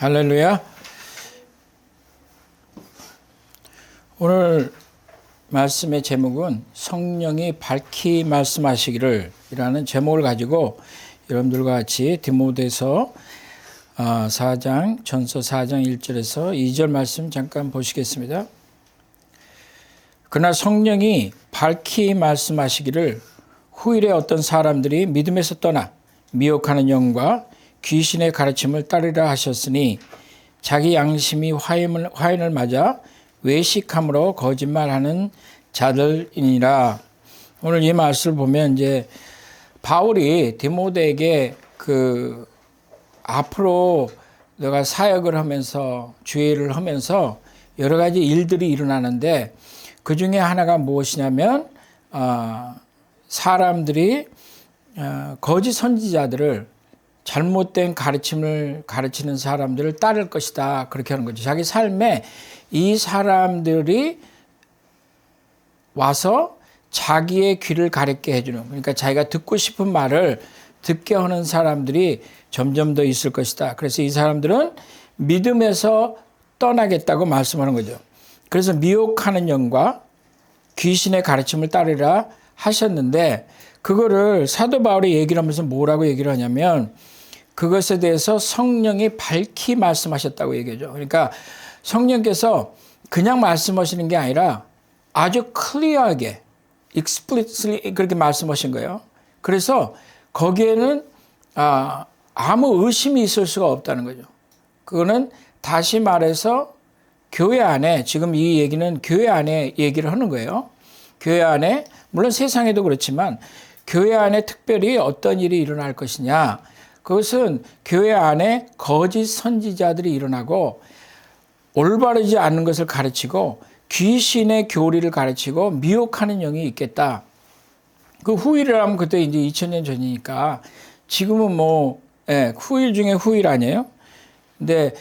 할렐루야. 오늘 말씀의 제목은 성령이 밝히 말씀하시기를 이라는 제목을 가지고 여러분들과 같이 디모데서 4장 전서 4장 1절에서 2절 말씀 잠깐 보시겠습니다. 그러나 성령이 밝히 말씀하시기를 후일에 어떤 사람들이 믿음에서 떠나 미혹하는 영과 귀신의 가르침을 따르라 하셨으니 자기 양심이 화인을 맞아 외식함으로 거짓말하는 자들이니라. 오늘 이 말씀을 보면 이제 바울이 디모데에게 앞으로 내가 사역을 하면서 주의를 하면서 여러 가지 일들이 일어나는데 그 중에 하나가 무엇이냐면 사람들이 거짓 선지자들을 잘못된 가르침을 가르치는 사람들을 따를 것이다. 그렇게 하는 거죠. 자기 삶에 이 사람들이 와서 자기의 귀를 가렵게 해주는, 그러니까 자기가 듣고 싶은 말을 듣게 하는 사람들이 점점 더 있을 것이다. 그래서 이 사람들은 믿음에서 떠나겠다고 말씀하는 거죠. 그래서 미혹하는 영과 귀신의 가르침을 따르라 하셨는데 그거를 사도 바울이 얘기를 하면서 뭐라고 얘기를 하냐면 그것에 대해서 성령이 밝히 말씀하셨다고 얘기하죠. 그러니까 성령께서 그냥 말씀하시는 게 아니라 아주 클리어하게 explicitly 그렇게 말씀하신 거예요. 그래서 거기에는 아무 의심이 있을 수가 없다는 거죠. 그거는 다시 말해서 교회 안에, 지금 이 얘기는 교회 안에 얘기를 하는 거예요. 교회 안에, 물론 세상에도 그렇지만 교회 안에 특별히 어떤 일이 일어날 것이냐, 그것은 교회 안에 거짓 선지자들이 일어나고 올바르지 않은 것을 가르치고 귀신의 교리를 가르치고 미혹하는 영이 있겠다. 그 후일이라면 그때 이제 2000년 전이니까 지금은 후일 중에 후일 아니에요? 근데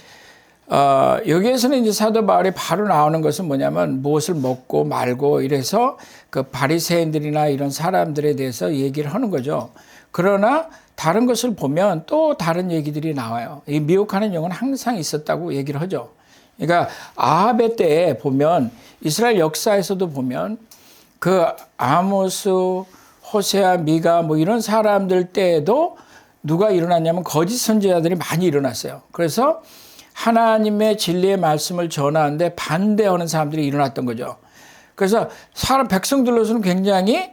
여기에서는 이제 사도 바울이 바로 나오는 것은 뭐냐면 무엇을 먹고 말고 이래서 그 바리새인들이나 이런 사람들에 대해서 얘기를 하는 거죠. 그러나 다른 것을 보면 또 다른 얘기들이 나와요. 이 미혹하는 영은 항상 있었다고 얘기를 하죠. 그러니까 아합의 때에 보면 이스라엘 역사에서도 보면 그 아모스, 호세아, 미가 이런 사람들 때에도 누가 일어났냐면 거짓 선지자들이 많이 일어났어요. 그래서 하나님의 진리의 말씀을 전하는데 반대하는 사람들이 일어났던 거죠. 그래서 백성들로서는 굉장히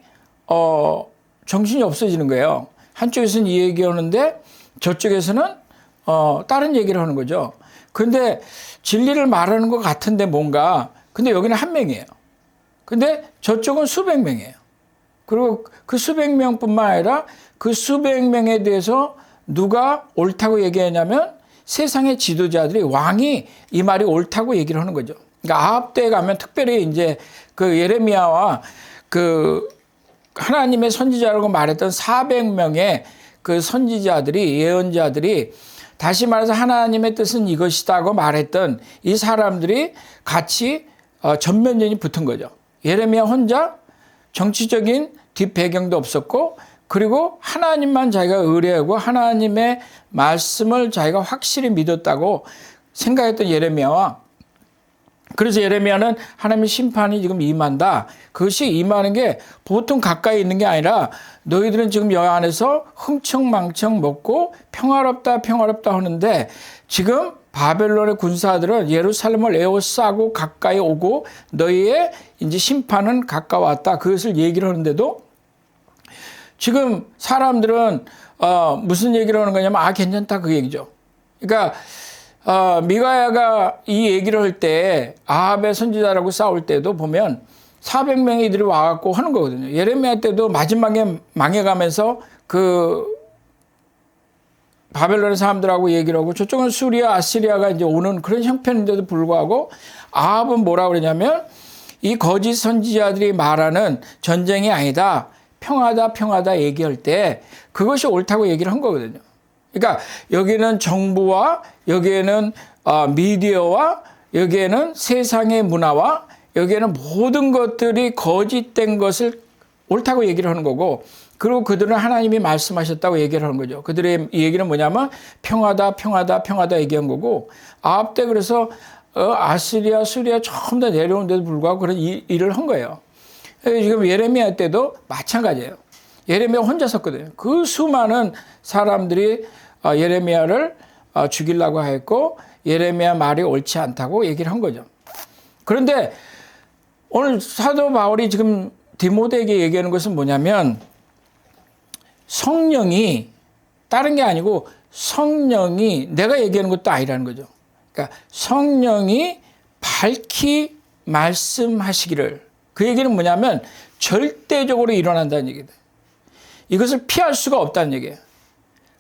정신이 없어지는 거예요. 한쪽에서는 이 얘기하는데 저쪽에서는 다른 얘기를 하는 거죠. 근데 진리를 말하는 것 같은데 근데 여기는 한 명이에요. 근데 저쪽은 수백 명이에요. 그리고 그 수백 명뿐만 아니라 그 수백 명에 대해서 누가 옳다고 얘기하냐면 세상의 지도자들이, 왕이 이 말이 옳다고 얘기를 하는 거죠. 그러니까 아합 때에 가면 특별히 이제 그 예레미야와 그 하나님의 선지자라고 말했던 400명의 그 선지자들이, 예언자들이 다시 말해서 하나님의 뜻은 이것이다고 말했던 이 사람들이 같이 전면전이 붙은 거죠. 예레미야 혼자 정치적인 뒷배경도 없었고, 그리고 하나님만 자기가 의뢰하고 하나님의 말씀을 자기가 확실히 믿었다고 생각했던 예레미야와, 그래서 예레미야는 하나님의 심판이 지금 임한다. 그것이 임하는 게 보통 가까이 있는 게 아니라 너희들은 지금 여 안에서 흥청망청 먹고 평화롭다 하는데 지금 바벨론의 군사들은 예루살렘을 에워싸고 가까이 오고 너희의 이제 심판은 가까웠다. 그것을 얘기를 하는데도 지금 사람들은 무슨 얘기를 하는 거냐면 괜찮다 그 얘기죠. 그러니까 미가야가 이 얘기를 할 때 아합의 선지자라고 싸울 때도 보면 400명의 이들이 와갖고 하는 거거든요. 예레미야 때도 마지막에 망해가면서 그 바벨론의 사람들하고 얘기를 하고 저쪽은 수리아, 아시리아가 이제 오는 그런 형편인데도 불구하고 아합은 뭐라고 그러냐면 이 거짓 선지자들이 말하는 전쟁이 아니다. 평화다 얘기할 때 그것이 옳다고 얘기를 한 거거든요. 그러니까 여기는 정부와 여기에는 미디어와 여기에는 세상의 문화와 여기에는 모든 것들이 거짓된 것을 옳다고 얘기를 하는 거고, 그리고 그들은 하나님이 말씀하셨다고 얘기를 하는 거죠. 그들의 이 얘기는 뭐냐면 평화다, 평화다, 평화다 얘기한 거고, 아합 때 그래서 아시리아, 수리아 처음 다 내려오는데도 불구하고 그런 일을 한 거예요. 지금 예레미야 때도 마찬가지예요. 예레미야 혼자 섰거든요. 그 수많은 사람들이 예레미야를 죽이려고 했고, 예레미야 말이 옳지 않다고 얘기를 한 거죠. 그런데 오늘 사도 바울이 지금 디모데에게 얘기하는 것은 뭐냐면, 성령이 다른 게 아니고 성령이 내가 얘기하는 것도 아니라는 거죠. 그러니까 성령이 밝히 말씀하시기를, 그 얘기는 뭐냐면 절대적으로 일어난다는 얘기다. 이것을 피할 수가 없다는 얘기예요.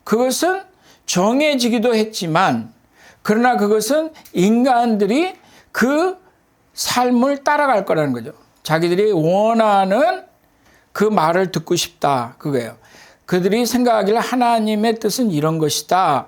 그것은 정해지기도 했지만, 그러나 그것은 인간들이 그 삶을 따라갈 거라는 거죠. 자기들이 원하는 그 말을 듣고 싶다, 그거예요. 그들이 생각하기를 하나님의 뜻은 이런 것이다.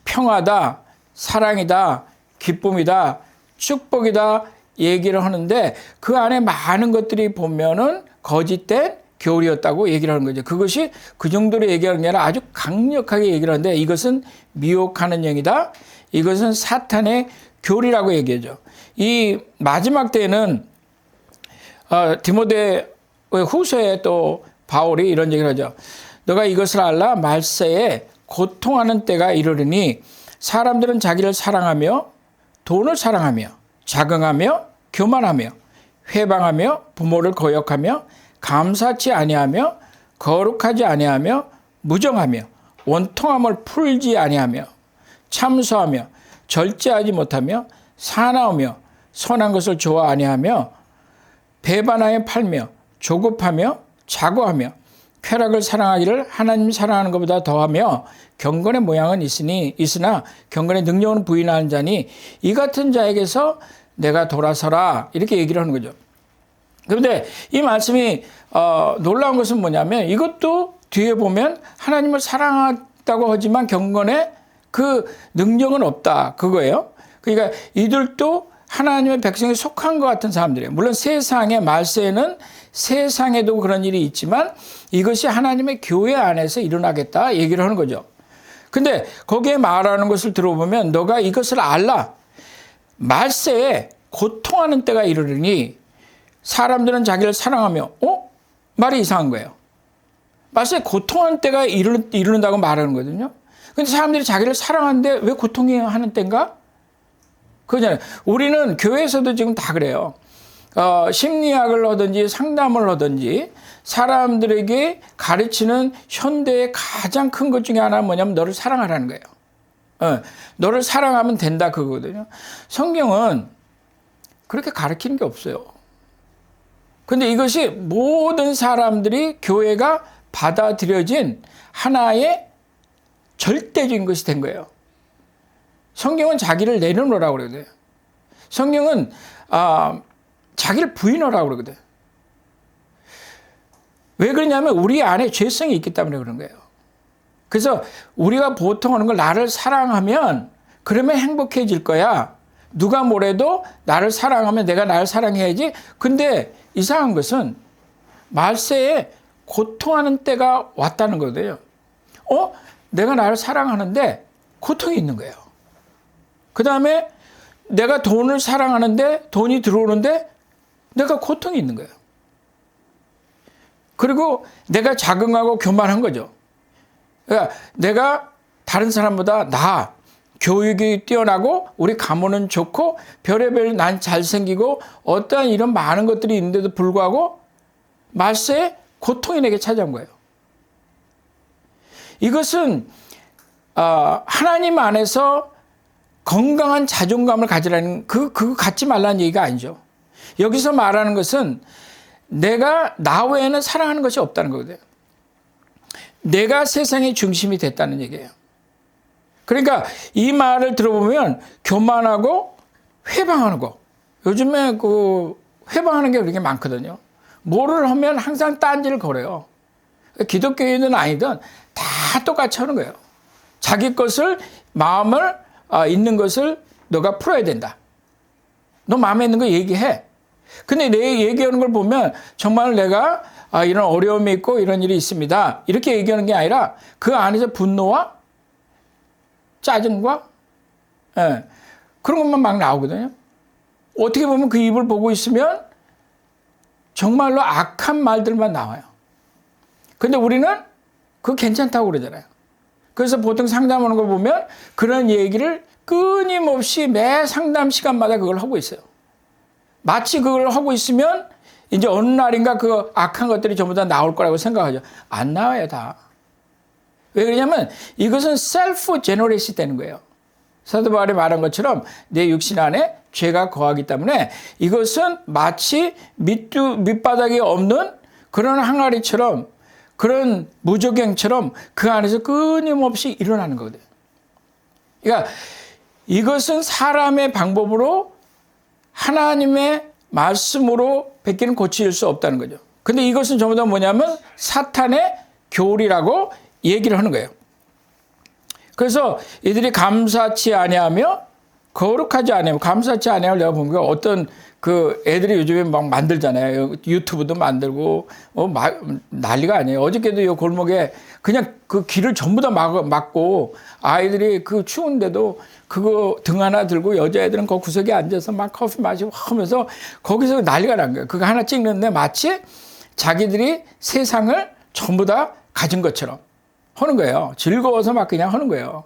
평화다, 사랑이다, 기쁨이다, 축복이다 얘기를 하는데, 그 안에 많은 것들이 보면은 거짓된 교리였다고 얘기를 하는 거죠. 그것이 그 정도로 얘기하는 게 아니라 아주 강력하게 얘기를 하는데, 이것은 미혹하는 영이다. 이것은 사탄의 교리라고 얘기하죠. 이 마지막 때에는 디모데 후서에 또 바울이 이런 얘기를 하죠. 너가 이것을 알라. 말세에 고통하는 때가 이르르니 사람들은 자기를 사랑하며 돈을 사랑하며 자긍하며 교만하며 회방하며 부모를 거역하며 감사치 아니하며 거룩하지 아니하며 무정하며 원통함을 풀지 아니하며 참소하며 절제하지 못하며 사나우며 선한 것을 좋아 아니하며 배반하여 팔며 조급하며 자고하며 쾌락을 사랑하기를 하나님 사랑하는 것보다 더하며 경건의 모양은 있으나 경건의 능력은 부인하는 자니 이 같은 자에게서 내가 돌아서라, 이렇게 얘기를 하는 거죠. 그런데 이 말씀이 놀라운 것은 뭐냐면, 이것도 뒤에 보면 하나님을 사랑한다고 하지만 경건의 그 능력은 없다, 그거예요. 그러니까 이들도 하나님의 백성에 속한 것 같은 사람들이에요. 물론 세상의 말세에는 세상에도 그런 일이 있지만 이것이 하나님의 교회 안에서 일어나겠다 얘기를 하는 거죠. 근데 거기에 말하는 것을 들어보면, 너가 이것을 알라. 말세에 고통하는 때가 이르르니 사람들은 자기를 사랑하며, 말이 이상한 거예요. 말세에 고통하는 때가 이르는다고 말하는 거거든요. 근데 사람들이 자기를 사랑하는데 왜 고통이 하는 때인가? 그잖아요. 우리는 교회에서도 지금 다 그래요. 심리학을 하든지 상담을 하든지 사람들에게 가르치는 현대의 가장 큰 것 중에 하나는 뭐냐면 너를 사랑하라는 거예요. 너를 사랑하면 된다, 그거거든요. 성경은 그렇게 가르치는 게 없어요. 근데 이것이 모든 사람들이 교회가 받아들여진 하나의 절대적인 것이 된 거예요. 성경은 자기를 내려놓으라고 그러거든요. 성경은 자기를 부인하라고 그러거든요. 왜 그러냐면 우리 안에 죄성이 있기 때문에 그런 거예요. 그래서 우리가 보통 하는 걸, 나를 사랑하면 그러면 행복해질 거야. 누가 뭐래도 나를 사랑하면 내가 나를 사랑해야지. 근데 이상한 것은 말세에 고통하는 때가 왔다는 거거든요. 내가 나를 사랑하는데 고통이 있는 거예요. 그 다음에 내가 돈을 사랑하는데 돈이 들어오는데 내가 고통이 있는 거예요. 그리고 내가 자긍하고 교만한 거죠. 그러니까 내가 다른 사람보다 나아, 교육이 뛰어나고 우리 가문은 좋고 별의별 난 잘생기고 어떠한 이런 많은 것들이 있는데도 불구하고 말세에 고통이 내게 찾아온 거예요. 이것은 하나님 안에서 건강한 자존감을 가지라는, 그거 갖지 말라는 얘기가 아니죠. 여기서 말하는 것은 내가 나 외에는 사랑하는 것이 없다는 거거든요. 내가 세상의 중심이 됐다는 얘기예요. 그러니까 이 말을 들어보면 교만하고 회방하는 거, 요즘에 그 회방하는 게 그렇게 많거든요. 뭐를 하면 항상 딴지를 걸어요. 기독교인은 아니든 다 똑같이 하는 거예요. 자기 것을, 마음을 있는 것을 너가 풀어야 된다. 너 마음에 있는 거 얘기해. 근데 내 얘기하는 걸 보면 정말 내가 이런 어려움이 있고 이런 일이 있습니다. 이렇게 얘기하는 게 아니라 그 안에서 분노와 짜증과 그런 것만 막 나오거든요. 어떻게 보면 그 입을 보고 있으면 정말로 악한 말들만 나와요. 근데 우리는 그거 괜찮다고 그러잖아요. 그래서 보통 상담하는 거 보면 그런 얘기를 끊임없이 매 상담 시간마다 그걸 하고 있어요. 마치 그걸 하고 있으면 이제 어느 날인가 그 악한 것들이 전부 다 나올 거라고 생각하죠. 안 나와요, 다. 왜 그러냐면 이것은 셀프 제너레이시 되는 거예요. 사도 바울이 말한 것처럼 내 육신 안에 죄가 거하기 때문에 이것은 마치 밑바닥이 없는 그런 항아리처럼 그런 무조갱처럼 그 안에서 끊임없이 일어나는 거거든요. 그러니까 이것은 사람의 방법으로 하나님의 말씀으로 뱉기는 고칠 수 없다는 거죠. 근데 이것은 전부 다 뭐냐면 사탄의 교리라고 얘기를 하는 거예요. 그래서 이들이 감사치 아니하며 거룩하지 아니하며, 감사치 아니하며 내가 보니까 어떤 그 애들이 요즘에 막 만들잖아요. 유튜브도 만들고 난리가 아니에요. 어저께도 이 골목에 그냥 그 길을 전부 다 막고 아이들이 그 추운데도 그거 등 하나 들고 여자애들은 그 구석에 앉아서 막 커피 마시고 하면서 거기서 난리가 난 거예요. 그거 하나 찍는데 마치 자기들이 세상을 전부 다 가진 것처럼 하는 거예요. 즐거워서 막 그냥 하는 거예요.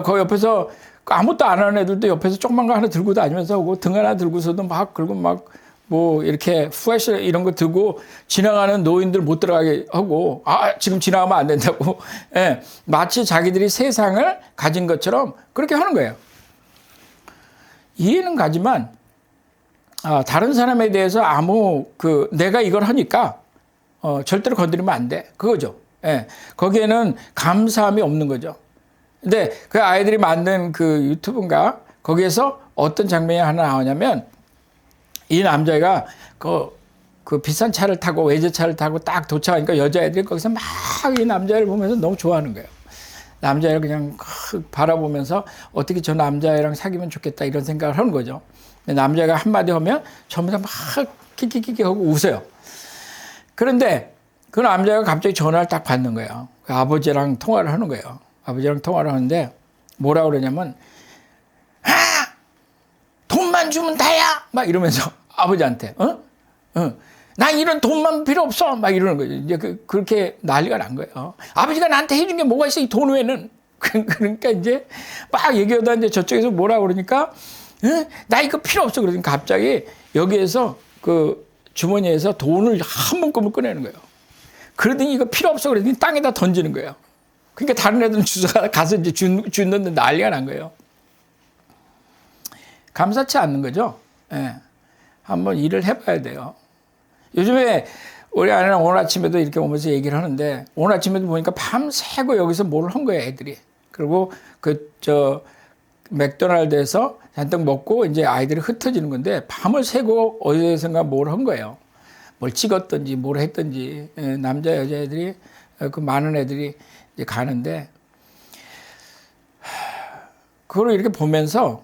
그 옆에서 아무것도 안 하는 애들도 옆에서 조그만 거 하나 들고 다니면서 오고 등 하나 들고서도 막 그리고 막 뭐 이렇게 플래시 이런 거 들고 지나가는 노인들 못 들어가게 하고 지금 지나가면 안 된다고 마치 자기들이 세상을 가진 것처럼 그렇게 하는 거예요. 이해는 가지만 다른 사람에 대해서 내가 이걸 하니까 절대로 건드리면 안 돼. 그거죠. 거기에는 감사함이 없는 거죠. 근데 그 아이들이 만든 그 유튜브인가 거기에서 어떤 장면이 하나 나오냐면 이 남자애가 그 비싼 차를 타고 외제차를 타고 딱 도착하니까 여자애들이 거기서 막 이 남자애를 보면서 너무 좋아하는 거예요. 남자애를 그냥 바라보면서 어떻게 저 남자애랑 사귀면 좋겠다 이런 생각을 하는 거죠. 남자애가 한마디 하면 전부 다 막 킥킥킥 하고 웃어요. 그런데 그 남자애가 갑자기 전화를 딱 받는 거예요. 그 아버지랑 통화를 하는 거예요. 아버지랑 통화를 하는데 뭐라 그러냐면 돈만 주면 다야 막 이러면서 아버지한테 나 이런 돈만 필요 없어 막 이러는 거죠. 이제 그렇게 난리가 난 거예요. 아버지가 나한테 해준 게 뭐가 있어 이 돈 외에는. 그러니까 이제 막 얘기하다 이제 저쪽에서 뭐라 그러니까 나 이거 필요 없어 그러니까 갑자기 여기에서 그 주머니에서 돈을 한 문금을 꺼내는 거예요. 그러더니 이거 필요 없어 그러더니 땅에다 던지는 거예요. 그러니까 다른 애들은 주워가 가서 이제 주는데 난리가 난 거예요. 감사치 않는 거죠. 한번 일을 해봐야 돼요. 요즘에 우리 아내랑 오늘 아침에도 이렇게 오면서 얘기를 하는데 오늘 아침에도 보니까 밤새고 여기서 뭘 한 거예요, 애들이. 그리고 맥도날드에서 잔뜩 먹고 이제 아이들이 흩어지는 건데 밤을 새고 어디선가 뭘 한 거예요. 뭘 찍었든지 뭘 했든지 남자 여자애들이 그 많은 애들이 이제 가는데 그걸 이렇게 보면서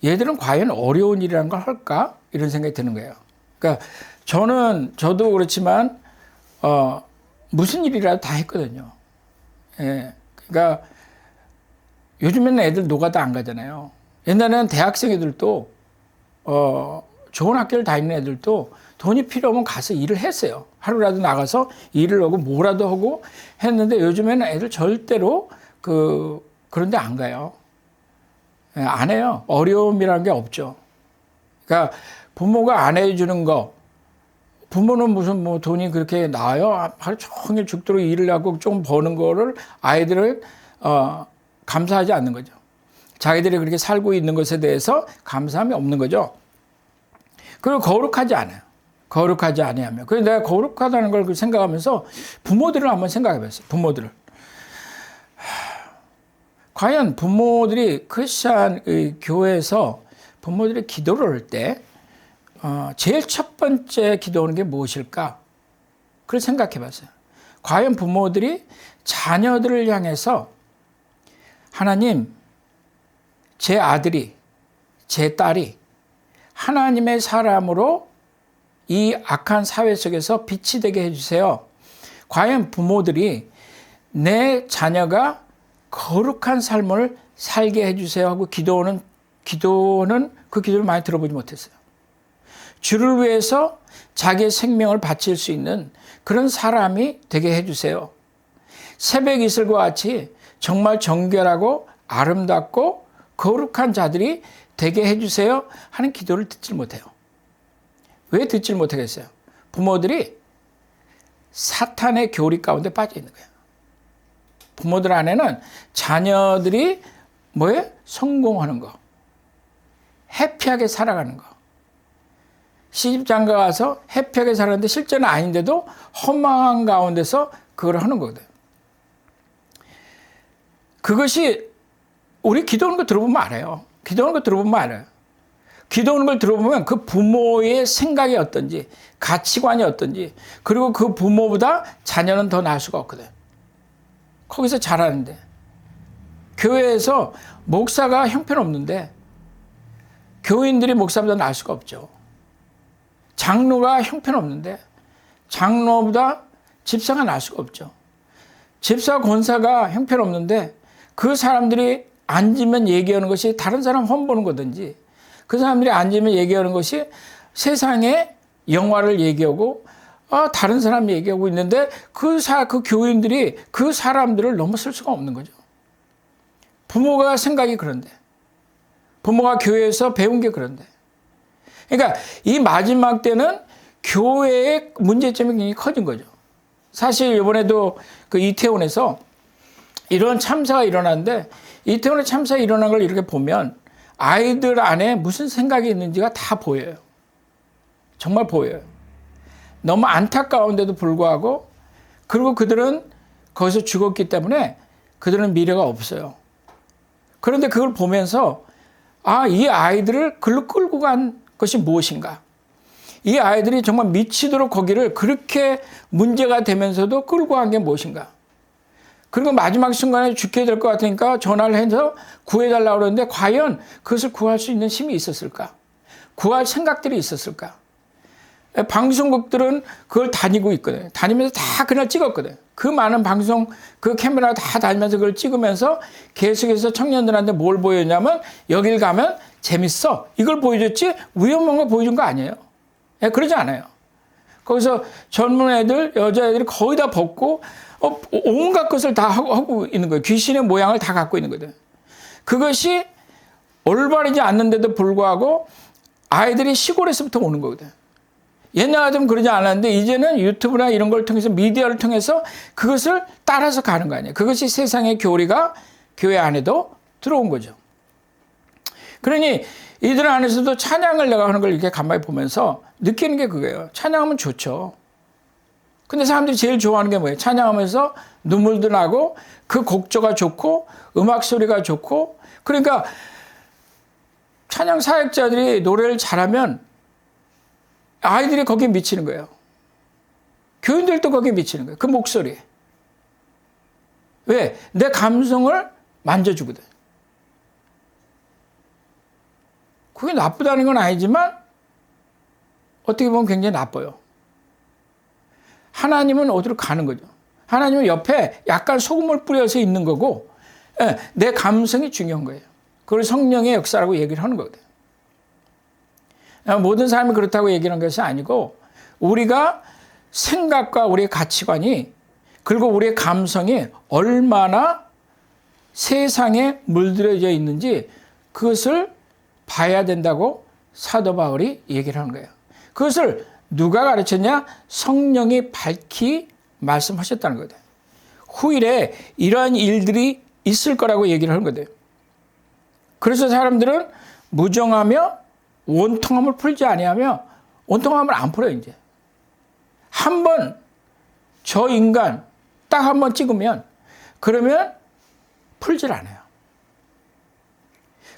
얘들은 과연 어려운 일이라는 걸 할까? 이런 생각이 드는 거예요. 그러니까 저도 그렇지만 무슨 일이라도 다 했거든요. 그러니까 요즘에는 애들 노가다 안 가잖아요. 옛날에는 대학생 애들도 좋은 학교를 다니는 애들도 돈이 필요하면 가서 일을 했어요. 하루라도 나가서 일을 하고 뭐라도 하고 했는데 요즘에는 애들 절대로 그런 데 안 가요. 안 해요. 어려움이라는 게 없죠. 그러니까 부모가 안 해주는 거, 부모는 무슨 뭐 돈이 그렇게 나와요? 하루 종일 죽도록 일을 하고 좀 버는 거를 아이들을 감사하지 않는 거죠. 자기들이 그렇게 살고 있는 것에 대해서 감사함이 없는 거죠. 그리고 거룩하지 않아요. 거룩하지 아니하며. 그래서 내가 거룩하다는 걸 생각하면서 부모들을 한번 생각해 봤어요. 부모들을. 과연 부모들이 크리스찬 교회에서 부모들이 기도를 할 때 제일 첫 번째 기도하는 게 무엇일까? 그걸 생각해 봤어요. 과연 부모들이 자녀들을 향해서 하나님, 제 아들이, 제 딸이 하나님의 사람으로 이 악한 사회 속에서 빛이 되게 해주세요. 과연 부모들이 내 자녀가 거룩한 삶을 살게 해주세요 하고 기도는 그 기도를 많이 들어보지 못했어요. 주를 위해서 자기의 생명을 바칠 수 있는 그런 사람이 되게 해주세요. 새벽 이슬과 같이 정말 정결하고 아름답고 거룩한 자들이 되게 해주세요 하는 기도를 듣질 못해요. 왜 듣질 못하겠어요? 부모들이 사탄의 교리 가운데 빠져 있는 거예요. 부모들 안에는 자녀들이 뭐예요? 성공하는 거, 해피하게 살아가는 거. 시집장가 가서 해피하게 살았는데 실제는 아닌데도 허망한 가운데서 그걸 하는 거거든요. 그것이 우리 기도하는 거 들어보면 알아요. 기도하는 거 들어보면 알아요. 기도하는 걸 들어보면 그 부모의 생각이 어떤지, 가치관이 어떤지, 그리고 그 부모보다 자녀는 더 나을 수가 없거든. 거기서 자라는데. 교회에서 목사가 형편없는데 교인들이 목사보다 나을 수가 없죠. 장로가 형편없는데 장로보다 집사가 나을 수가 없죠. 집사 권사가 형편없는데 그 사람들이 앉으면 얘기하는 것이 다른 사람 험보는 거든지, 그 사람들이 앉으면 얘기하는 것이 세상의 영화를 얘기하고 다른 사람 얘기하고 있는데 그 교인들이 그 사람들을 넘어설 수가 없는 거죠. 부모가 생각이 그런데, 부모가 교회에서 배운 게 그런데. 그러니까 이 마지막 때는 교회의 문제점이 굉장히 커진 거죠. 사실 이번에도 그 이태원에서 이런 참사가 일어났는데, 이태원에 참사가 일어난 걸 이렇게 보면 아이들 안에 무슨 생각이 있는지가 다 보여요. 정말 보여요. 너무 안타까운데도 불구하고, 그리고 그들은 거기서 죽었기 때문에 그들은 미래가 없어요. 그런데 그걸 보면서 이 아이들을 글로 끌고 간 것이 무엇인가? 이 아이들이 정말 미치도록 거기를 그렇게 문제가 되면서도 끌고 간 게 무엇인가? 그리고 마지막 순간에 죽게 될 것 같으니까 전화를 해서 구해달라고 그러는데 과연 그것을 구할 수 있는 힘이 있었을까? 구할 생각들이 있었을까? 방송국들은 그걸 다니고 있거든. 다니면서 다 그날 찍었거든. 그 많은 방송, 그 카메라 다 다니면서 그걸 찍으면서 계속해서 청년들한테 뭘 보였냐면, 여길 가면 재밌어, 이걸 보여줬지 위험한 거 보여준 거 아니에요. 그러지 않아요. 거기서 젊은 애들, 여자애들이 거의 다 벗고 온갖 것을 다 하고 있는 거예요. 귀신의 모양을 다 갖고 있는 거거든. 그것이 올바르지 않는데도 불구하고 아이들이 시골에서부터 오는 거거든. 옛날 같으면 그러지 않았는데 이제는 유튜브나 이런 걸 통해서, 미디어를 통해서 그것을 따라서 가는 거 아니에요. 그것이 세상의 교리가 교회 안에도 들어온 거죠. 그러니 이들 안에서도 찬양을 내가 하는 걸 이렇게 가만히 보면서 느끼는 게 그거예요. 찬양하면 좋죠. 근데 사람들이 제일 좋아하는 게 뭐예요? 찬양하면서 눈물도 나고 그 곡조가 좋고 음악 소리가 좋고, 그러니까 찬양 사역자들이 노래를 잘하면 아이들이 거기에 미치는 거예요. 교인들도 거기에 미치는 거예요. 그 목소리에. 왜? 내 감성을 만져주거든. 그게 나쁘다는 건 아니지만 어떻게 보면 굉장히 나빠요. 하나님은 어디로 가는 거죠. 하나님은 옆에 약간 소금을 뿌려서 있는 거고, 내 감성이 중요한 거예요. 그걸 성령의 역사라고 얘기를 하는 거거든요. 모든 사람이 그렇다고 얘기하는 것이 아니고, 우리가 생각과 우리의 가치관이, 그리고 우리의 감성이 얼마나 세상에 물들여져 있는지 그것을 봐야 된다고 사도 바울이 얘기를 하는 거예요. 그것을 누가 가르쳤냐? 성령이 밝히 말씀하셨다는 거예요. 후일에 이러한 일들이 있을 거라고 얘기를 하는 거예요. 그래서 사람들은 무정하며 원통함을 풀지 아니하며, 원통함을 안 풀어요. 이제 한 번 저 인간 딱 한 번 찍으면 그러면 풀질 않아요.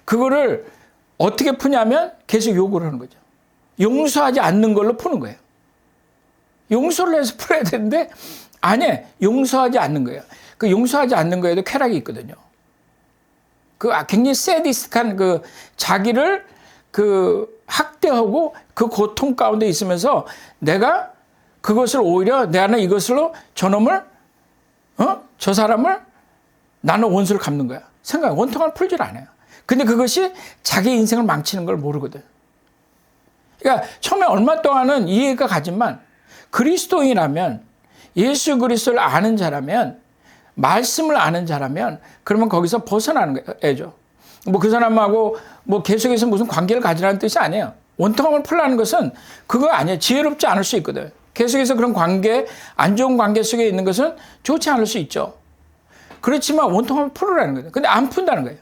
그거를 어떻게 푸냐면 계속 요구를 하는 거죠. 용서하지 않는 걸로 푸는 거예요. 용서를 해서 풀어야 되는데 아니, 용서하지 않는 거예요. 그 용서하지 않는 거에도 쾌락이 있거든요. 그 굉장히 세디스트한 그 자기를 그 학대하고 그 고통 가운데 있으면서 내가 그것을 오히려 나는 이것으로 저놈을 저 사람을 나는 원수를 갚는 거야. 생각 원통을 풀질 않아요. 근데 그것이 자기 인생을 망치는 걸 모르거든. 그러니까 처음에 얼마 동안은 이해가 가지만 그리스도인이라면 예수 그리스도를 아는 자라면 말씀을 아는 자라면 그러면 거기서 벗어나는 거죠. 뭐 그 사람하고 뭐 계속해서 무슨 관계를 가지라는 뜻이 아니에요. 원통함을 풀라는 것은 그거 아니에요. 지혜롭지 않을 수 있거든. 계속해서 그런 관계, 안 좋은 관계 속에 있는 것은 좋지 않을 수 있죠. 그렇지만 원통함을 풀으라는 거예요. 근데 안 푼다는 거예요.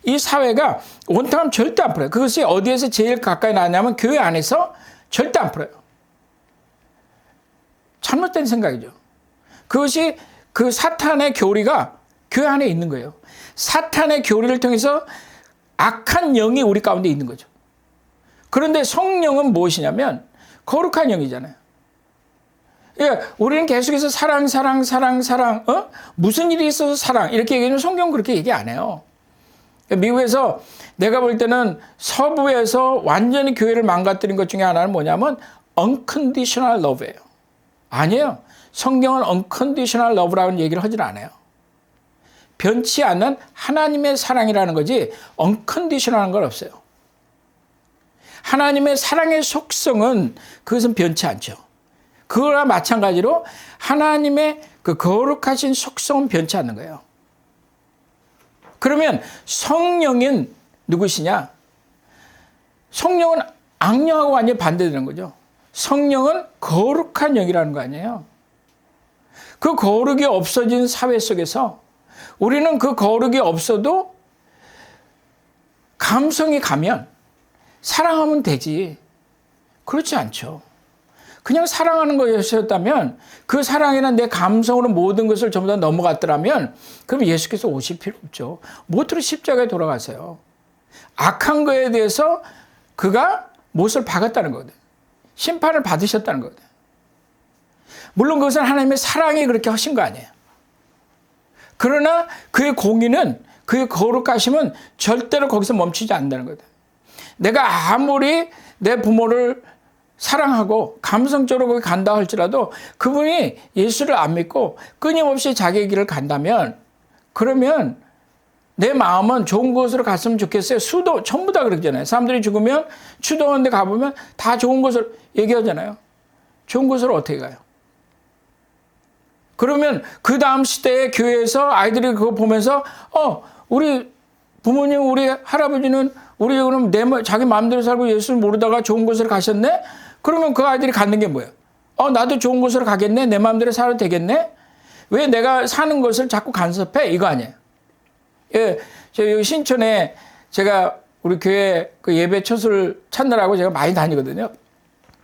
이 사회가 원통함 절대 안 풀어요. 그것이 어디에서 제일 가까이 나냐면 교회 안에서 절대 안 풀어요. 잘못된 생각이죠. 그것이 그 사탄의 교리가 교회 안에 있는 거예요. 사탄의 교리를 통해서 악한 영이 우리 가운데 있는 거죠. 그런데 성령은 무엇이냐면 거룩한 영이잖아요. 예, 우리는 계속해서 사랑, 무슨 일이 있어서 사랑 이렇게 얘기하면 성경은 그렇게 얘기 안 해요. 미국에서 내가 볼 때는 서부에서 완전히 교회를 망가뜨린 것 중에 하나는 뭐냐면 unconditional love예요. 아니에요. 성경은 unconditional love라는 얘기를 하질 않아요. 변치 않는 하나님의 사랑이라는 거지 unconditional한 건 없어요. 하나님의 사랑의 속성은 그것은 변치 않죠. 그거와 마찬가지로 하나님의 그 거룩하신 속성은 변치 않는 거예요. 그러면 성령은 누구시냐? 성령은 악령하고 완전히 반대되는 거죠. 성령은 거룩한 영이라는 거 아니에요. 그 거룩이 없어진 사회 속에서 우리는 그 거룩이 없어도 감성이 가면 사랑하면 되지. 그렇지 않죠. 그냥 사랑하는 것이었다면 그 사랑이나 내 감성으로 모든 것을 전부 다 넘어갔더라면 그럼 예수께서 오실 필요 없죠. 무엇으로 십자가에 돌아가세요. 악한 거에 대해서 그가 못을 박았다는 거거든. 심판을 받으셨다는 거거든. 물론 그것은 하나님의 사랑이 그렇게 하신 거 아니에요. 그러나 그의 공의는 그의 거룩하심은 절대로 거기서 멈추지 않는다는 거거든. 내가 아무리 내 부모를 사랑하고 감성적으로 거기 간다 할지라도 그분이 예수를 안 믿고 끊임없이 자기의 길을 간다면 그러면 내 마음은 좋은 곳으로 갔으면 좋겠어요. 수도 전부 다 그러잖아요. 사람들이 죽으면 추도하는 데 가보면 다 좋은 곳을 얘기하잖아요. 좋은 곳으로 어떻게 가요? 그러면 그 다음 시대에 교회에서 아이들이 그거 보면서 우리 부모님, 우리 할아버지는 우리 그럼 자기 마음대로 살고 예수를 모르다가 좋은 곳으로 가셨네? 그러면 그 아이들이 갖는 게 뭐예요? 나도 좋은 곳으로 가겠네? 내 마음대로 살아도 되겠네? 왜 내가 사는 것을 자꾸 간섭해? 이거 아니에요. 예, 저 여기 신촌에 제가 우리 교회 그 예배 처소를 찾느라고 제가 많이 다니거든요.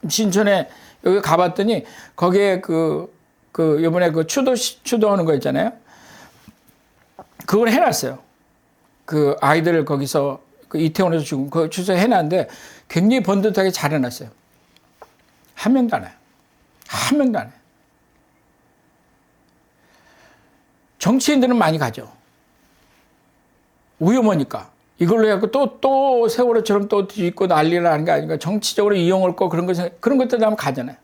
신촌에 여기 가봤더니 거기에 요번에 추도하는 거 있잖아요. 그걸 해놨어요. 그 아이들을 거기서 이태원에서 죽은 그 추서 해놨는데 굉장히 번듯하게 잘 해놨어요. 한 명도 안 해요. 한 명도 안 해요. 정치인들은 많이 가죠. 위험하니까. 이걸로 해갖고 또 세월호처럼 또 뒤집고 난리를 하는 게 아닌가. 정치적으로 이용할 거 그런 것들 하면 가잖아요.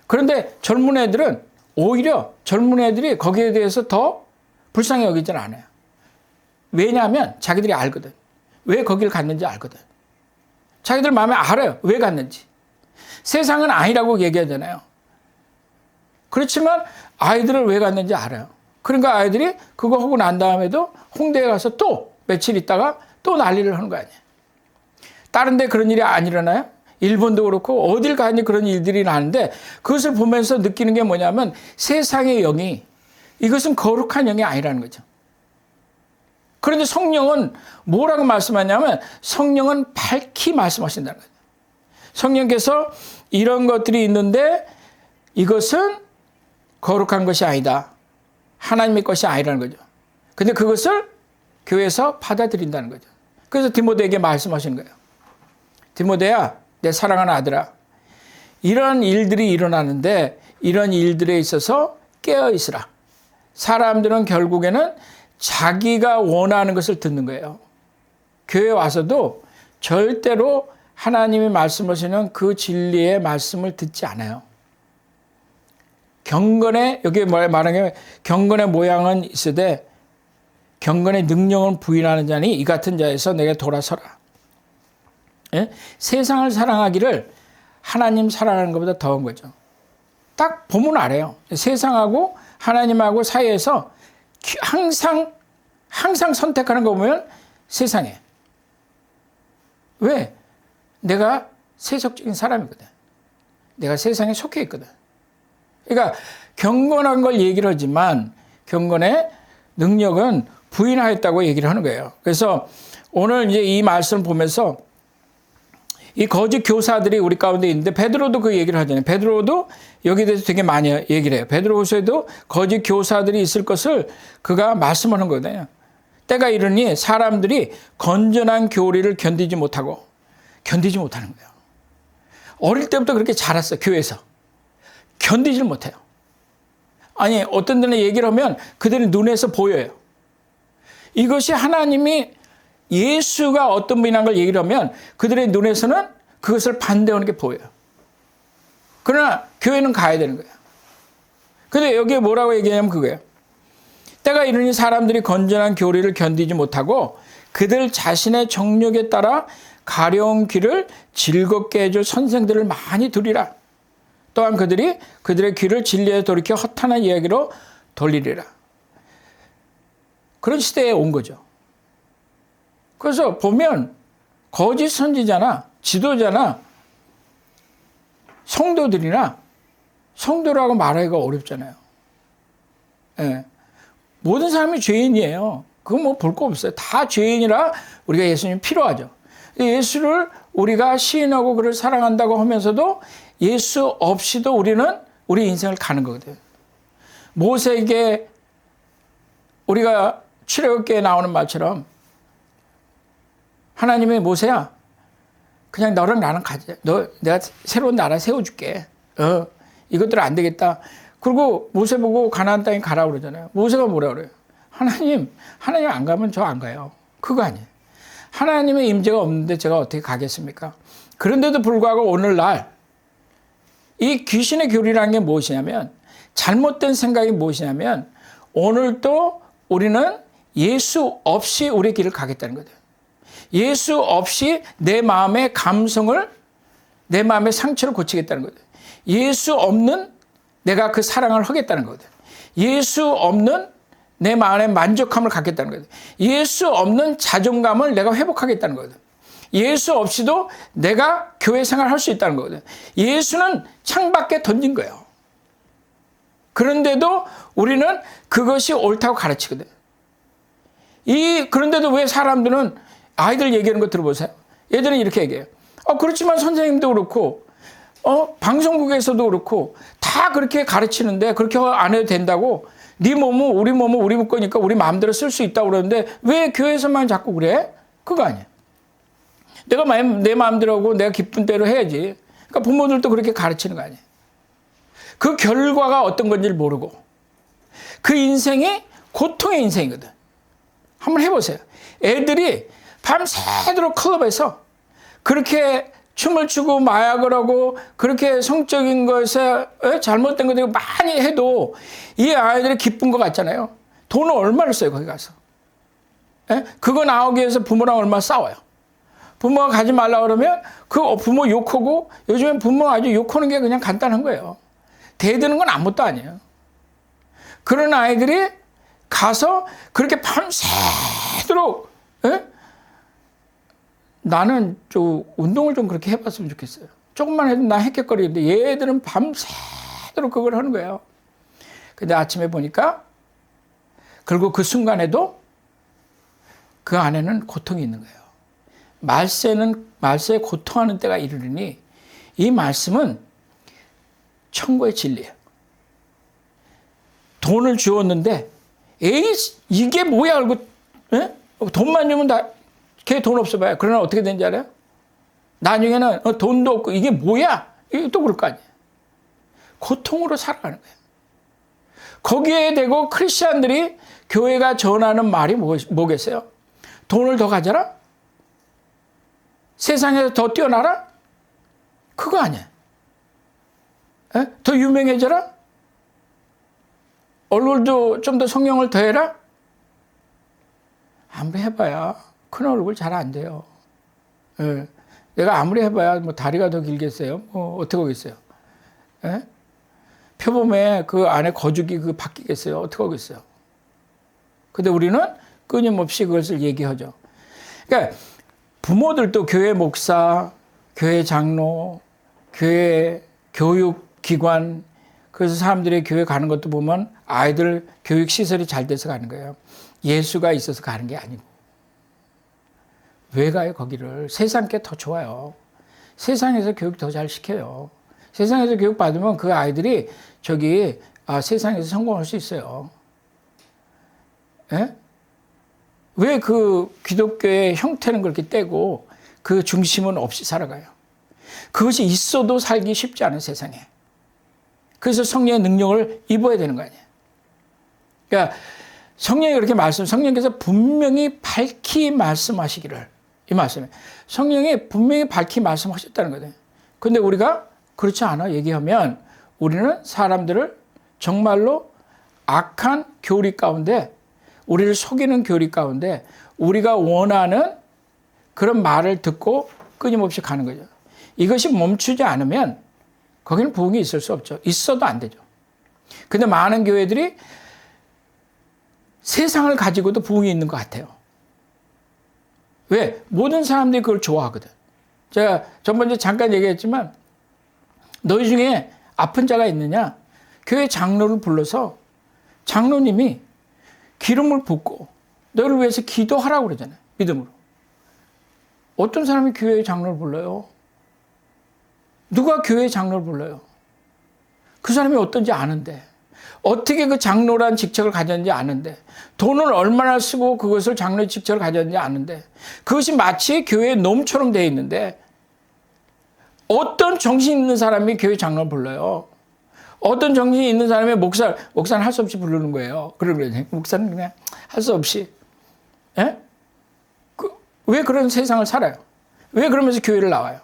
그런데 젊은 애들은 오히려 젊은 애들이 거기에 대해서 더 불쌍히 여기지는 않아요. 왜냐하면 자기들이 알거든. 왜 거기를 갔는지 알거든. 자기들 마음에 알아요. 왜 갔는지. 세상은 아니라고 얘기하잖아요. 그렇지만 아이들을 왜 갔는지 알아요. 그러니까 아이들이 그거 하고 난 다음에도 홍대에 가서 또 며칠 있다가 또 난리를 하는 거 아니에요. 다른 데 그런 일이 안 일어나요? 일본도 그렇고 어딜 가니 그런 일들이 나는데 그것을 보면서 느끼는 게 뭐냐면 세상의 영이 이것은 거룩한 영이 아니라는 거죠. 그런데 성령은 뭐라고 말씀하냐면 성령은 밝히 말씀하신다는 거죠. 성령께서 이런 것들이 있는데 이것은 거룩한 것이 아니다. 하나님의 것이 아니라는 거죠. 근데 그것을 교회에서 받아들인다는 거죠. 그래서 디모데에게 말씀하시는 거예요. 디모데야, 내 사랑하는 아들아, 이런 일들이 일어나는데 이런 일들에 있어서 깨어 있으라. 사람들은 결국에는 자기가 원하는 것을 듣는 거예요. 교회 와서도 절대로 하나님이 말씀하시는 그 진리의 말씀을 듣지 않아요. 경건의, 여기 말하면 경건의 모양은 있으되 경건의 능력은 부인하는 자니 이 같은 자에서 내게 돌아서라. 예? 세상을 사랑하기를 하나님 사랑하는 것보다 더한 거죠. 딱 보면 알아요. 세상하고 하나님하고 사이에서 항상 선택하는 거 보면 세상에. 왜? 내가 세속적인 사람이거든. 내가 세상에 속해 있거든. 그러니까 경건한 걸 얘기를 하지만 경건의 능력은 부인하였다고 얘기를 하는 거예요. 그래서 오늘 이제 이 말씀을 보면서 이 거짓 교사들이 우리 가운데 있는데 베드로도 그 얘기를 하잖아요. 베드로도 여기에 대해서 되게 많이 얘기를 해요. 베드로후서에도 거짓 교사들이 있을 것을 그가 말씀하는 거거든요. 때가 이르니 사람들이 건전한 교리를 견디지 못하는 거예요. 어릴 때부터 그렇게 자랐어, 교회에서. 견디질 못해요. 아니, 어떤 데는 얘기를 하면 그들의 눈에서 보여요. 이것이 하나님이 예수가 어떤 분이라는 걸 얘기를 하면 그들의 눈에서는 그것을 반대하는 게 보여요. 그러나 교회는 가야 되는 거예요. 근데 여기에 뭐라고 얘기하냐면 그거예요. 때가 이르니 사람들이 건전한 교리를 견디지 못하고 그들 자신의 정욕에 따라 가려운 귀를 즐겁게 해줄 선생들을 많이 두리라. 또한 그들의 귀를 진리에 돌이켜 허탄한 이야기로 돌리리라. 그런 시대에 온 거죠. 그래서 보면 거짓 선지자나 지도자나 성도라고 말하기가 어렵잖아요. 예. 모든 사람이 죄인이에요. 그건 뭐 볼 거 없어요. 다 죄인이라 우리가 예수님이 필요하죠. 예수를 우리가 시인하고 그를 사랑한다고 하면서도 예수 없이도 우리는 우리 인생을 가는 거거든요. 모세에게 우리가 출애굽기에 나오는 말처럼 하나님이 모세야, 그냥 너랑 나랑 가자. 내가 새로운 나라 세워줄게. 이것들 안 되겠다. 그리고 모세 보고 가나안 땅에 가라 그러잖아요. 모세가 뭐라 그래요? 하나님 안 가면 저 안 가요. 그거 아니에요. 하나님의 임재가 없는데 제가 어떻게 가겠습니까? 그런데도 불구하고 오늘날 이 귀신의 교리라는 게 무엇이냐면, 잘못된 생각이 무엇이냐면, 오늘도 우리는 예수 없이 우리의 길을 가겠다는 거죠. 예수 없이 내 마음의 감성을, 내 마음의 상처를 고치겠다는 거죠. 예수 없는 내가 그 사랑을 하겠다는 거죠. 예수 없는 내 마음의 만족함을 갖겠다는 거죠. 예수 없는 자존감을 내가 회복하겠다는 거죠. 예수 없이도 내가 교회 생활을 할 수 있다는 거거든요. 예수는 창밖에 던진 거예요. 그런데도 우리는 그것이 옳다고 가르치거든요. 그런데도 왜 사람들은 아이들 얘기하는 거 들어보세요. 얘들은 이렇게 얘기해요. 그렇지만 선생님도 그렇고, 방송국에서도 그렇고, 다 그렇게 가르치는데 그렇게 안 해도 된다고, 네 몸은 우리 거니까 우리 마음대로 쓸 수 있다고 그러는데 왜 교회에서만 자꾸 그래? 그거 아니에요. 내가 내 마음대로 하고 내가 기쁜 대로 해야지. 그러니까 부모들도 그렇게 가르치는 거 아니에요. 그 결과가 어떤 건지를 모르고 그 인생이 고통의 인생이거든. 한번 해보세요. 애들이 밤새도록 클럽에서 그렇게 춤을 추고 마약을 하고 그렇게 성적인 것에 잘못된 것들이 많이 해도 이 아이들이 기쁜 것 같잖아요. 돈을 얼마를 써요, 거기 가서. 그거 나오기 위해서 부모랑 얼마나 싸워요. 부모가 가지 말라 그러면 그 부모 욕하고, 요즘엔 부모 아주 욕하는 게 그냥 간단한 거예요. 대드는 건 아무것도 아니에요. 그런 아이들이 가서 그렇게 밤새도록, 나는 좀 운동을 좀 그렇게 해봤으면 좋겠어요. 조금만 해도 나 헥헥거리는데 얘들은 밤새도록 그걸 하는 거예요. 근데 아침에 보니까, 그리고 그 순간에도 그 안에는 고통이 있는 거예요. 말세에 고통하는 때가 이르르니 이 말씀은 천국의 진리예요. 돈을 주었는데 이게 뭐야? 그리고 돈만 주면 걔 돈 없어 봐요. 그러나 어떻게 되는지 알아요? 나중에는 돈도 없고 이게 뭐야? 이게 또 그럴 거 아니에요. 고통으로 살아가는 거예요. 거기에 대고 크리스찬들이 교회가 전하는 말이 뭐겠어요? 돈을 더 가져라? 세상에서 더 뛰어나라? 그거 아니야. 더 유명해져라? 얼굴도 좀 더 성령을 더해라? 아무리 해봐야 큰 얼굴 잘 안 돼요. 내가 아무리 해봐야 뭐 다리가 더 길겠어요? 뭐 어떻게 하겠어요? 표범에 그 안에 거죽이 그 바뀌겠어요? 어떻게 하겠어요? 근데 우리는 끊임없이 그것을 얘기하죠. 그러니까 부모들도 교회 목사, 교회 장로, 교회 교육기관, 그래서 사람들이 교회 가는 것도 보면 아이들 교육시설이 잘 돼서 가는 거예요. 예수가 있어서 가는 게 아니고. 왜 가요, 거기를? 세상 게 더 좋아요. 세상에서 교육 더 잘 시켜요. 세상에서 교육 받으면 그 아이들이 세상에서 성공할 수 있어요. 왜 그 기독교의 형태는 그렇게 떼고 그 중심은 없이 살아가요? 그것이 있어도 살기 쉽지 않은 세상에. 그래서 성령의 능력을 입어야 되는 거 아니에요. 그러니까 성령이 그렇게 성령께서 분명히 밝히 말씀하시기를, 이 말씀에 성령이 분명히 밝히 말씀하셨다는 거예요. 근데 우리가 그렇지 않아 얘기하면 우리는 사람들을 정말로 악한 교리 가운데, 우리를 속이는 교리 가운데 우리가 원하는 그런 말을 듣고 끊임없이 가는 거죠. 이것이 멈추지 않으면 거기는 부흥이 있을 수 없죠. 있어도 안 되죠. 근데 많은 교회들이 세상을 가지고도 부흥이 있는 것 같아요. 왜? 모든 사람들이 그걸 좋아하거든. 제가 전번에 잠깐 얘기했지만 너희 중에 아픈 자가 있느냐? 교회 장로를 불러서 장로님이 기름을 붓고 너를 위해서 기도하라고 그러잖아요. 믿음으로. 어떤 사람이 교회 장로를 불러요? 누가 교회 장로를 불러요? 그 사람이 어떤지 아는데, 어떻게 그 장로란 직책을 가졌는지 아는데, 돈을 얼마나 쓰고 그것을 장로의 직책을 가졌는지 아는데, 그것이 마치 교회의 놈처럼 되어 있는데, 어떤 정신 있는 사람이 교회 장로를 불러요? 어떤 정신이 있는 사람이 목사는 할 수 없이 부르는 거예요. 그러거든요. 목사는 그냥 할 수 없이. 왜 그런 세상을 살아요? 왜 그러면서 교회를 나와요?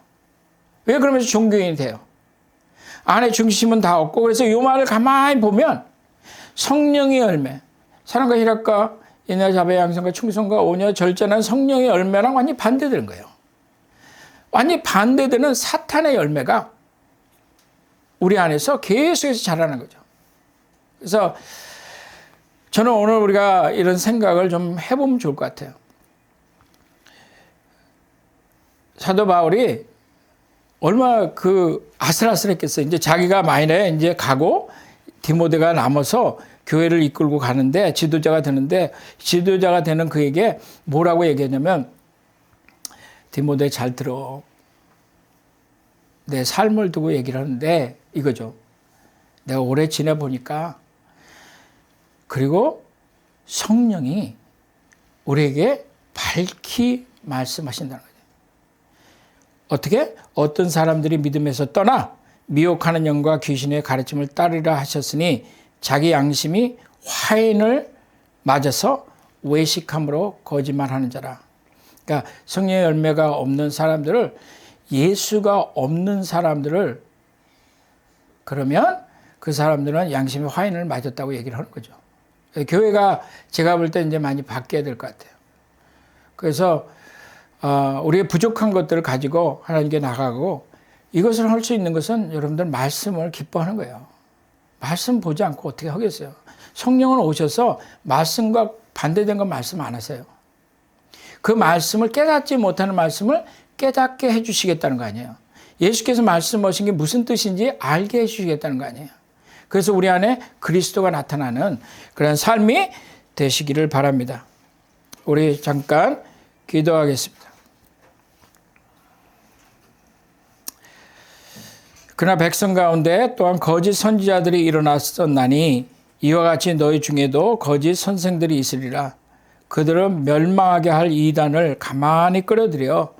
왜 그러면서 종교인이 돼요? 안에 중심은 다 없고, 그래서 이 말을 가만히 보면 성령의 열매, 사랑과 희락과 인내, 자비, 양성과 충성과 온유와 절제는 성령의 열매랑 완전히 반대되는 거예요. 완전히 반대되는 사탄의 열매가 우리 안에서 계속해서 자라는 거죠. 그래서 저는 오늘 우리가 이런 생각을 좀 해보면 좋을 것 같아요. 사도 바울이 얼마나 아슬아슬했겠어요. 이제 자기가 마이너에 이제 가고 디모데가 남아서 교회를 이끌고 가는데 지도자가 되는 그에게 뭐라고 얘기했냐면, 디모데 잘 들어. 내 삶을 두고 얘기를 하는데 이거죠. 내가 오래 지내보니까, 그리고 성령이 우리에게 밝히 말씀하신다는 거죠. 어떻게? 어떤 사람들이 믿음에서 떠나 미혹하는 영과 귀신의 가르침을 따르라 하셨으니 자기 양심이 화인을 맞아서 외식함으로 거짓말하는 자라. 그러니까 성령의 열매가 없는 사람들을, 예수가 없는 사람들을, 그러면 그 사람들은 양심의 화인을 맞았다고 얘기를 하는 거죠. 교회가 제가 볼 때 이제 많이 바뀌어야 될 것 같아요. 그래서 우리의 부족한 것들을 가지고 하나님께 나가고, 이것을 할 수 있는 것은 여러분들 말씀을 기뻐하는 거예요. 말씀 보지 않고 어떻게 하겠어요? 성령은 오셔서 말씀과 반대된 건 말씀 안 하세요. 그 말씀을 깨닫지 못하는 말씀을 깨닫게 해주시겠다는 거 아니에요. 예수께서 말씀하신 게 무슨 뜻인지 알게 해주시겠다는 거 아니에요. 그래서 우리 안에 그리스도가 나타나는 그런 삶이 되시기를 바랍니다. 우리 잠깐 기도하겠습니다. 그러나 백성 가운데 또한 거짓 선지자들이 일어났었나니 이와 같이 너희 중에도 거짓 선생들이 있으리라. 그들은 멸망하게 할 이단을 가만히 끌어들여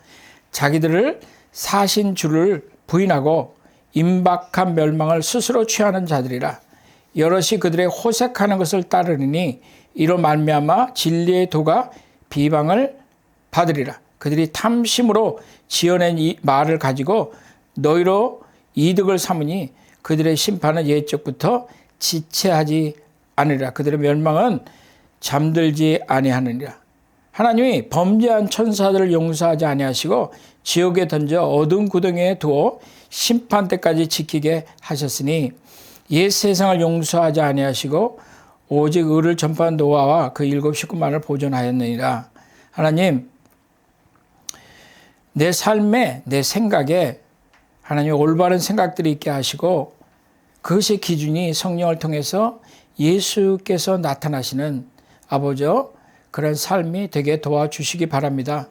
자기들을 사신 주를 부인하고 임박한 멸망을 스스로 취하는 자들이라. 여럿이 그들의 호색하는 것을 따르니 이로 말미암아 진리의 도가 비방을 받으리라. 그들이 탐심으로 지어낸 이 말을 가지고 너희로 이득을 삼으니 그들의 심판은 옛적부터 지체하지 않으리라. 그들의 멸망은 잠들지 아니하느니라. 하나님이 범죄한 천사들을 용서하지 아니하시고 지옥에 던져 어두운 구덩이에 두어 심판 때까지 지키게 하셨으니 옛 세상을 용서하지 아니하시고 오직 의를 전파한 노아와 그 7 식구만을 보존하였느니라. 하나님, 내 삶에, 내 생각에 하나님 올바른 생각들이 있게 하시고 그것의 기준이 성령을 통해서 예수께서 나타나시는 아버지여 그런 삶이 되게 도와주시기 바랍니다.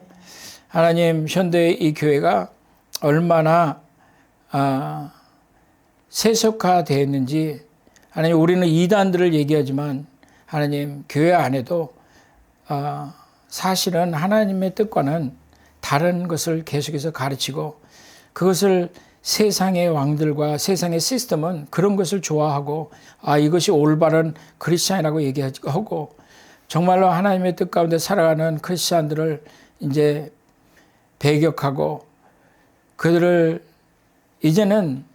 하나님, 현대의 이 교회가 얼마나 세속화되었는지, 하나님, 우리는 이단들을 얘기하지만 하나님, 교회 안에도 사실은 하나님의 뜻과는 다른 것을 계속해서 가르치고 그것을 세상의 왕들과 세상의 시스템은 그런 것을 좋아하고 이것이 올바른 크리스찬이라고 얘기하고 정말로 하나님의 뜻 가운데 살아가는 크리스찬들을 이제 배격하고 그들을 이제는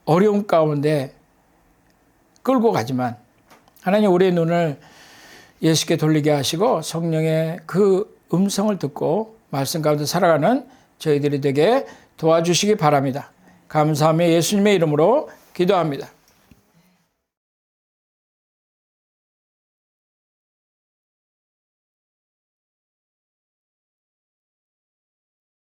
어려움 가운데 끌고 가지만 하나님 우리의 눈을 예수께 돌리게 하시고 성령의 그 음성을 듣고 말씀 가운데 살아가는 저희들이 되게 도와주시기 바랍니다. 감사하며 예수님의 이름으로 기도합니다.